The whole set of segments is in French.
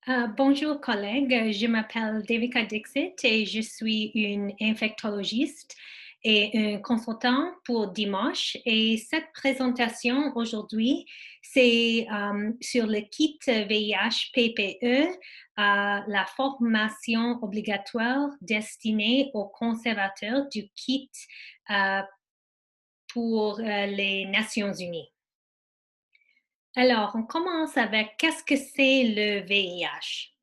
Bonjour collègues, je m'appelle Devika Dixit et je suis une infectologiste et un consultant pour Dimanche. Et cette présentation aujourd'hui, c'est sur le kit VIH PPE, la formation obligatoire destinée aux conservateurs du kit euh, pour les Nations Unies. Alors, on commence avec qu'est-ce que c'est le VIH?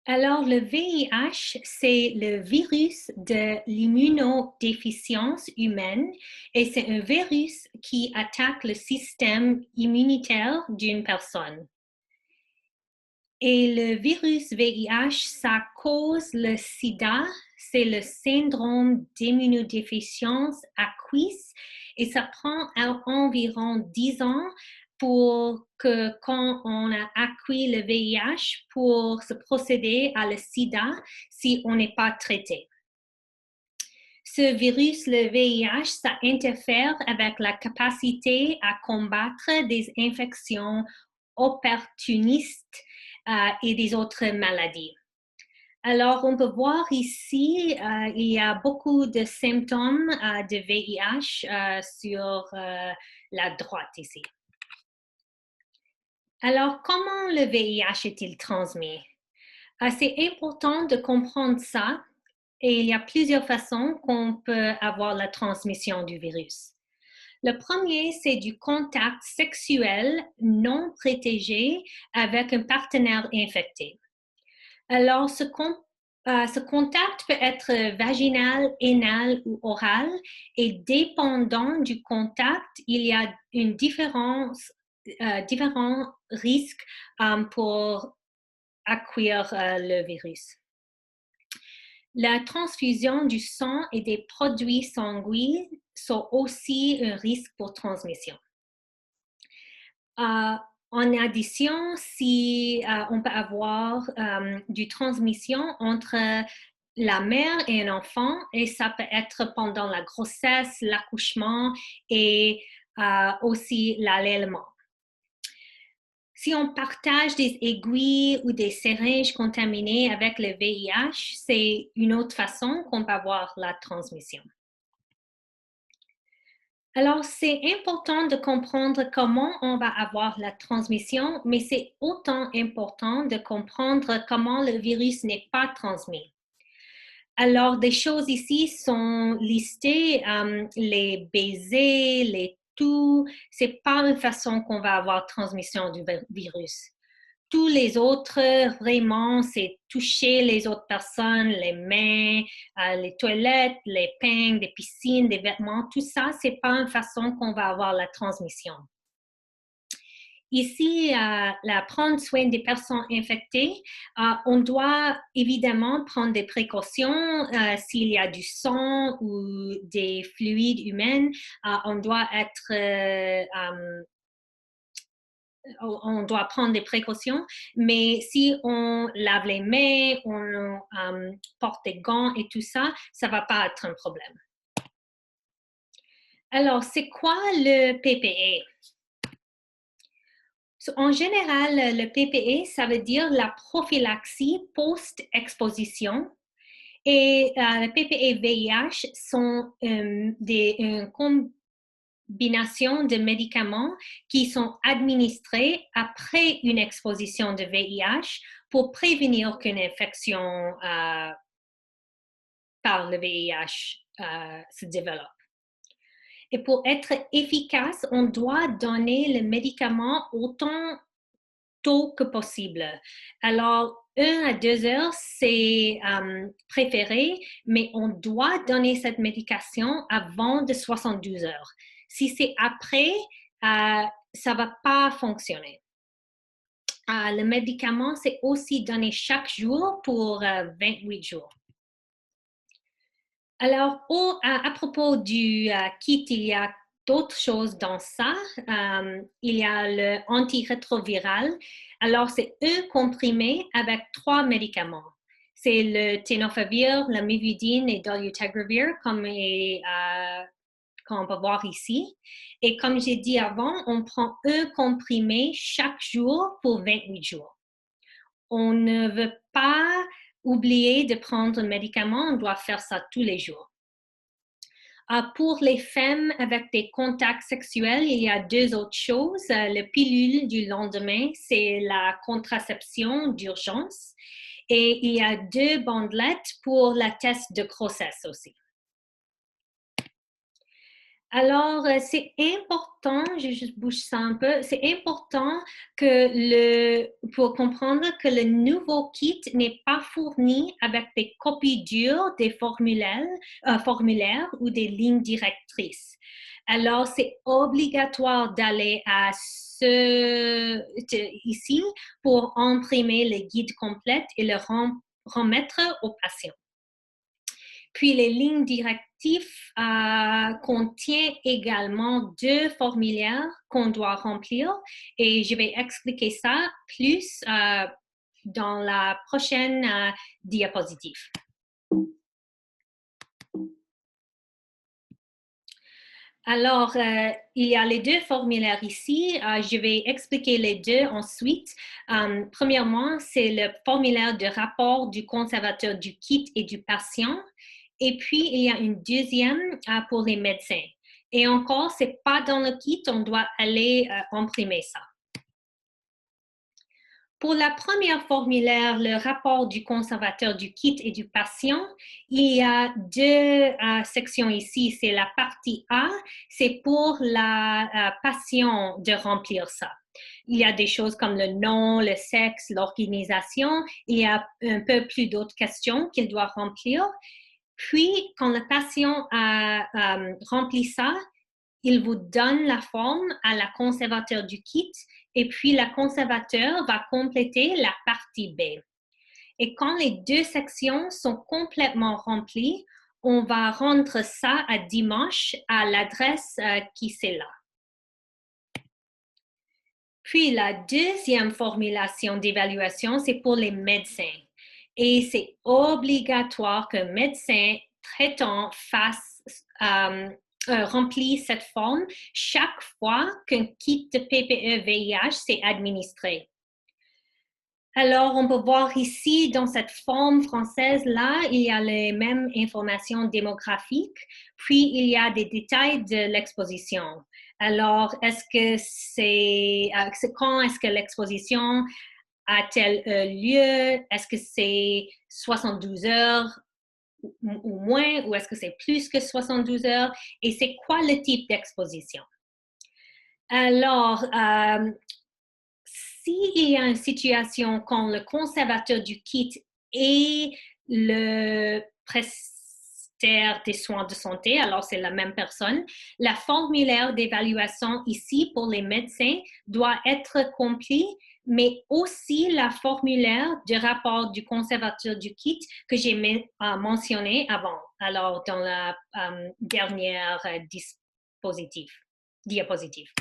Alors, le VIH, c'est le virus de l'immunodéficience humaine et c'est un virus qui attaque le système immunitaire d'une personne. Et le virus VIH, ça cause le sida, c'est le syndrome d'immunodéficience acquise et ça prend environ 10 ans pour que quand on a acquis le VIH pour se procéder à le sida si on n'est pas traité. Ce virus, le VIH, ça interfère avec la capacité à combattre des infections opportunistes et des autres maladies. Alors, on peut voir ici, il y a beaucoup de symptômes de VIH sur la droite ici. Alors, comment le VIH est-il transmis? C'est important de comprendre ça et il y a plusieurs façons qu'on peut avoir la transmission du virus. Le premier, c'est du contact sexuel non protégé avec un partenaire infecté. Alors, ce contact peut être vaginal, anal ou oral et dépendant du contact, il y a une différents risques pour acquérir le virus. La transfusion du sang et des produits sanguins sont aussi un risque pour transmission. En addition, si on peut avoir du transmission entre la mère et un enfant, et ça peut être pendant la grossesse, l'accouchement et aussi l'allaitement. Si on partage des aiguilles ou des seringes contaminées avec le VIH, c'est une autre façon qu'on peut avoir la transmission. Alors, c'est important de comprendre comment on va avoir la transmission, mais c'est autant important de comprendre comment le virus n'est pas transmis. Alors, des choses ici sont listées, les baisers, les toux, c'est pas une façon qu'on va avoir transmission du virus. Tous les autres, vraiment, c'est toucher les autres personnes, les mains, les toilettes, les peignes, des piscines, des vêtements, tout ça, c'est pas une façon qu'on va avoir la transmission. Ici, prendre soin des personnes infectées, on doit évidemment prendre des précautions s'il y a du sang ou des fluides humains. On doit prendre des précautions, mais si on lave les mains, on porte des gants et tout ça, ça ne va pas être un problème. Alors, c'est quoi le PPE? En général, le PPE, ça veut dire la prophylaxie post-exposition. Et le PPE VIH sont une combinaison de médicaments qui sont administrés après une exposition de VIH pour prévenir qu'une infection par le VIH se développe. Et pour être efficace, on doit donner le médicament autant tôt que possible. Alors, 1 à 2 heures, c'est préféré, mais on doit donner cette médication avant de 72 heures. Si c'est après, ça ne va pas fonctionner. Le médicament, c'est aussi donné chaque jour pour 28 jours. Alors, à propos du kit, il y a d'autres choses dans ça. Il y a le antirétroviral. Alors, c'est un comprimé avec 3 médicaments. C'est le tenofovir, la mivudine et dolutegravir, comme qu'on peut voir ici. Et comme j'ai dit avant, on prend un comprimé chaque jour pour 28 jours. On ne veut pas oublier de prendre un médicament, on doit faire ça tous les jours. Pour les femmes avec des contacts sexuels, il y a deux autres choses. Le pilule du lendemain, c'est la contraception d'urgence. Et il y a deux bandelettes pour la test de grossesse aussi. Alors, c'est important, je juste bouge ça un peu, c'est important pour comprendre que le nouveau kit n'est pas fourni avec des copies dures des formulaires ou des lignes directrices. Alors, c'est obligatoire d'aller ici pour imprimer les guides complètes et le remettre aux patients. Puis les lignes directives contiennent également deux formulaires qu'on doit remplir et je vais expliquer ça plus dans la prochaine diapositive. Alors, il y a les deux formulaires ici. Je vais expliquer les deux ensuite. Premièrement, c'est le formulaire de rapport du conservateur du kit et du patient. Et puis, il y a une deuxième pour les médecins. Et encore, ce n'est pas dans le kit, on doit aller imprimer ça. Pour la première formulaire, le rapport du conservateur du kit et du patient, il y a deux sections ici. C'est la partie A, c'est pour la patient de remplir ça. Il y a des choses comme le nom, le sexe, l'organisation. Il y a un peu plus d'autres questions qu'il doit remplir. Puis, quand le patient a rempli ça, il vous donne la forme à la conservateur du kit et puis la conservateur va compléter la partie B. Et quand les deux sections sont complètement remplies, on va rendre ça à dimanche à l'adresse qui c'est là. Puis la deuxième formulation d'évaluation, c'est pour les médecins. Et c'est obligatoire qu'un médecin traitant remplit cette forme chaque fois qu'un kit de PPE-VIH s'est administré. Alors, on peut voir ici, dans cette forme française-là, il y a les mêmes informations démographiques, puis il y a des détails de l'exposition. Alors, quand est-ce que l'exposition a-t-elle lieu? Est-ce que c'est 72 heures ou moins, ou est-ce que c'est plus que 72 heures? Et c'est quoi le type d'exposition? Alors, s'il y a une situation quand le conservateur du kit et le prestataire des soins de santé, alors c'est la même personne, la formulaire d'évaluation ici pour les médecins doit être complet, mais aussi la formulaire de rapport du conservateur du kit que j'ai mentionné avant, alors dans la dernière diapositive.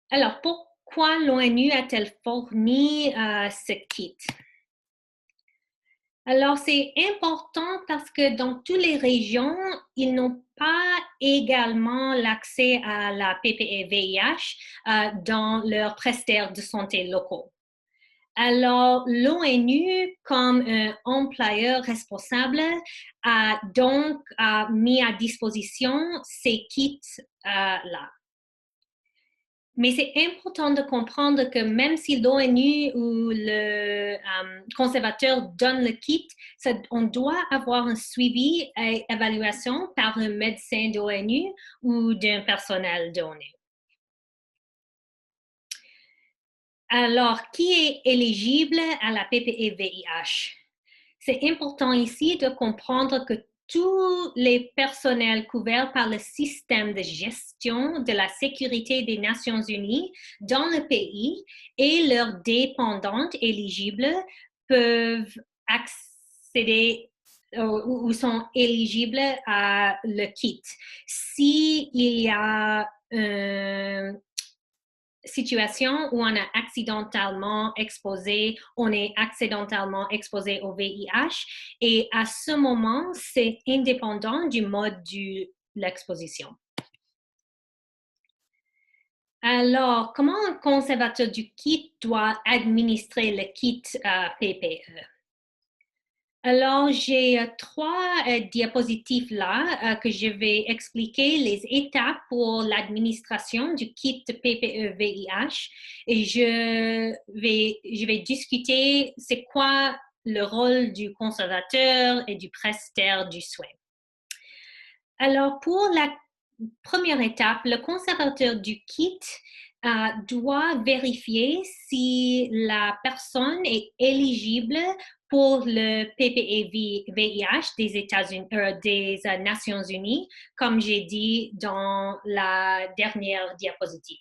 Alors, pourquoi l'ONU a-t-elle fourni ce kit? Alors, c'est important parce que dans toutes les régions, ils n'ont pas également l'accès à la PPE-VIH dans leurs prestataires de santé locaux. Alors, l'ONU, comme un employeur responsable, a donc mis à disposition ces kits-là. Mais c'est important de comprendre que même si l'ONU ou le conservateur donne le kit, on doit avoir un suivi et évaluation par un médecin d'ONU ou d'un personnel d'ONU. Alors, qui est éligible à la PPE-VIH? C'est important ici de comprendre que tous les personnels couverts par le système de gestion de la sécurité des Nations Unies dans le pays et leurs dépendantes éligibles peuvent accéder ou sont éligibles à le kit. S'il y a une situation où on est accidentellement exposé au VIH et à ce moment, c'est indépendant du mode l'exposition. Alors, comment un conservateur du kit doit administrer le kit PPE? Alors, j'ai trois diapositives là que je vais expliquer les étapes pour l'administration du kit PPE-VIH et je vais discuter c'est quoi le rôle du conservateur et du prestataire du soin. Alors, pour la première étape, le conservateur du kit doit vérifier si la personne est éligible pour le PPE-VIH des Nations Unies, comme j'ai dit dans la dernière diapositive.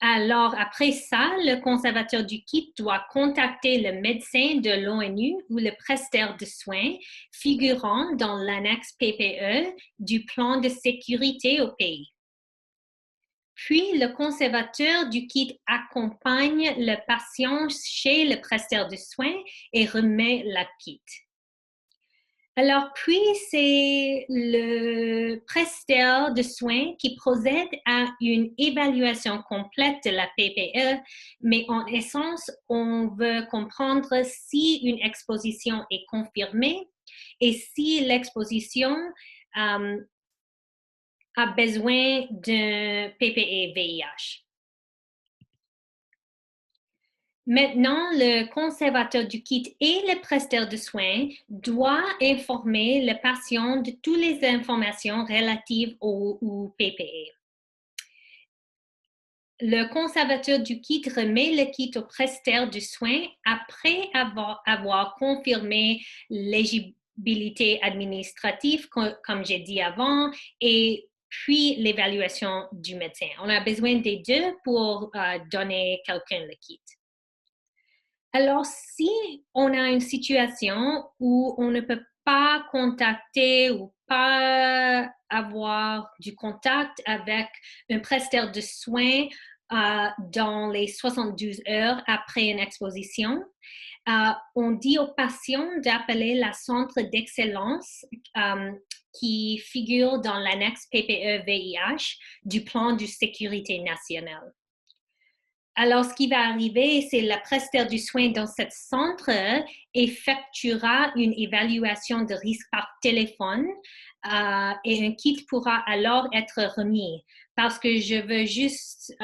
Alors, après ça, le conservateur du kit doit contacter le médecin de l'ONU ou le prestataire de soins figurant dans l'annexe PPE du plan de sécurité au pays. Puis, le conservateur du kit accompagne le patient chez le prestataire de soins et remet la kit. Alors, puis, c'est le prestataire de soins qui procède à une évaluation complète de la PPE, mais en essence, on veut comprendre si une exposition est confirmée et si l'exposition a besoin d'un PPE-VIH. Maintenant, le conservateur du kit et le prestataire de soins doivent informer le patient de toutes les informations relatives au PPE. Le conservateur du kit remet le kit au prestataire de soins après avoir confirmé l'éligibilité administrative, comme j'ai dit avant, et puis l'évaluation du médecin. On a besoin des deux pour donner quelqu'un le kit. Alors, si on a une situation où on ne peut pas contacter ou pas avoir du contact avec un prestataire de soins dans les 72 heures après une exposition, on dit aux patients d'appeler la centre d'excellence qui figure dans l'annexe PPE-VIH du plan de sécurité nationale. Alors, ce qui va arriver, c'est le prestataire du soin dans ce centre effectuera une évaluation de risque par téléphone et un kit pourra alors être remis. Parce que je veux juste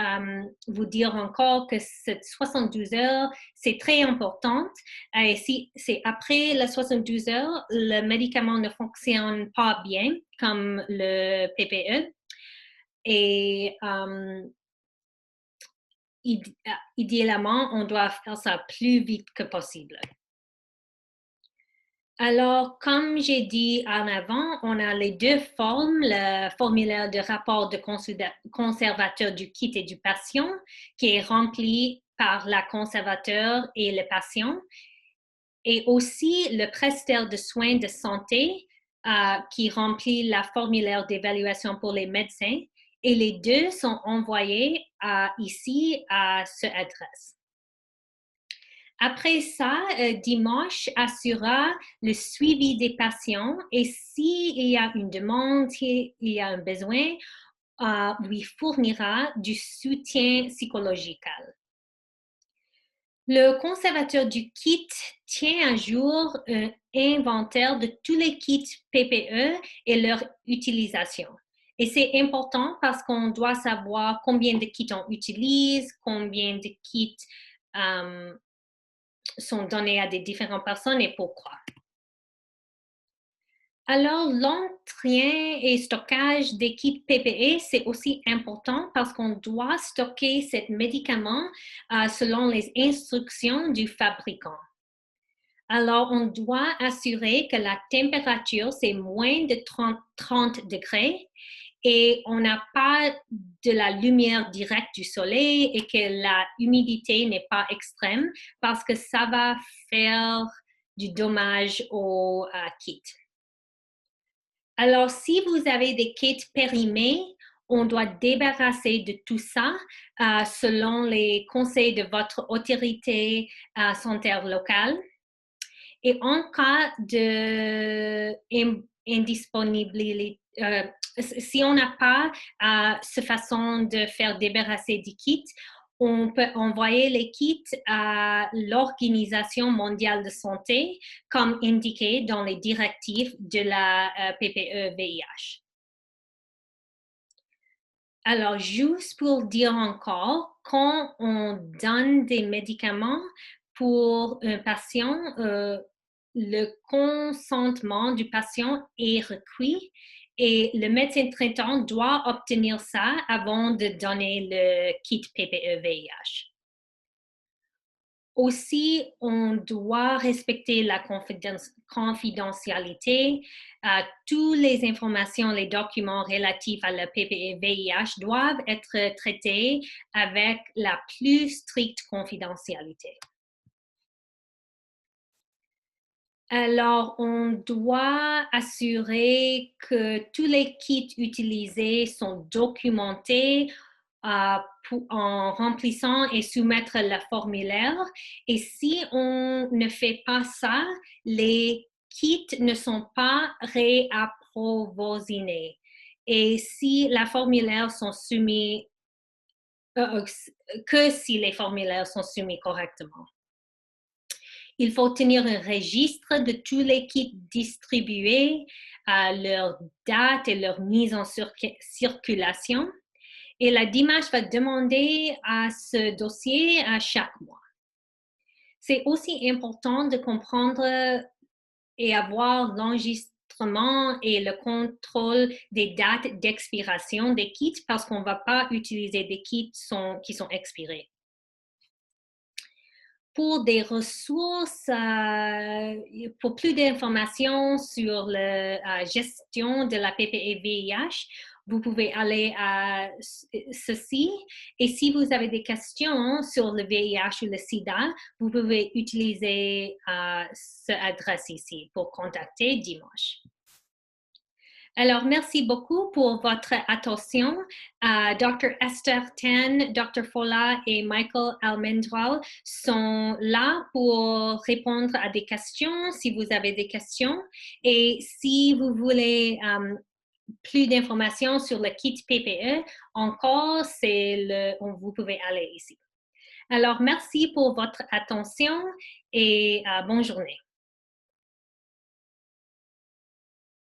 vous dire encore que cette 72 heures, c'est très important. Et si c'est après les 72 heures, le médicament ne fonctionne pas bien comme le PPE. Et idéalement, on doit faire ça plus vite que possible. Alors, comme j'ai dit en avant, on a les deux formes, le formulaire de rapport de conservateur du kit et du patient, qui est rempli par la conservateur et le patient, et aussi le prestataire de soins de santé qui remplit la formulaire d'évaluation pour les médecins. Et les deux sont envoyés ici à cette adresse. Après ça, Dimanche assurera le suivi des patients et s'il y a une demande, s'il y a un besoin, lui fournira du soutien psychologique. Le conservateur du kit tient à jour un inventaire de tous les kits PPE et leur utilisation. Et c'est important parce qu'on doit savoir combien de kits on utilise, combien de kits sont donnés à des différentes personnes et pourquoi. Alors, l'entretien et stockage des kits PPE, c'est aussi important parce qu'on doit stocker ce médicament selon les instructions du fabricant. Alors, on doit assurer que la température, c'est moins de 30 degrés et on n'a pas de la lumière directe du soleil et que la humidité n'est pas extrême parce que ça va faire du dommage au kit. Alors, si vous avez des kits périmés, on doit débarrasser de tout ça selon les conseils de votre autorité sanitaire locale. Et en cas d'indisponibilité si on n'a pas cette façon de faire débarrasser des kits, on peut envoyer les kits à l'Organisation mondiale de santé, comme indiqué dans les directives de la PPE-VIH. Alors, juste pour dire encore, quand on donne des médicaments pour un patient, le consentement du patient est requis et le médecin traitant doit obtenir ça avant de donner le kit PPE-VIH. Aussi, on doit respecter la confidentialité. Toutes les informations, les documents relatifs à la PPE-VIH doivent être traités avec la plus stricte confidentialité. Alors, on doit assurer que tous les kits utilisés sont documentés en remplissant et soumettre le formulaire. Et si on ne fait pas ça, les kits ne sont pas réapprovisionnés. Et si les formulaires sont soumis, que si les formulaires sont soumis correctement. Il faut tenir un registre de tous les kits distribués, leur date et leur mise en circulation. Et la DIMASH va demander à ce dossier à chaque mois. C'est aussi important de comprendre et avoir l'enregistrement et le contrôle des dates d'expiration des kits parce qu'on ne va pas utiliser des kits qui sont expirés. Pour des ressources, pour plus d'informations sur la gestion de la PPE-VIH, vous pouvez aller à ceci. Et si vous avez des questions sur le VIH ou le SIDA, vous pouvez utiliser cette adresse ici pour contacter DIMASH. Alors, merci beaucoup pour votre attention. Dr. Esther Tan, Dr. Fola et Michael Almendral sont là pour répondre à des questions si vous avez des questions. Et si vous voulez plus d'informations sur le kit PPE, encore, vous pouvez aller ici. Alors, merci pour votre attention et bonne journée.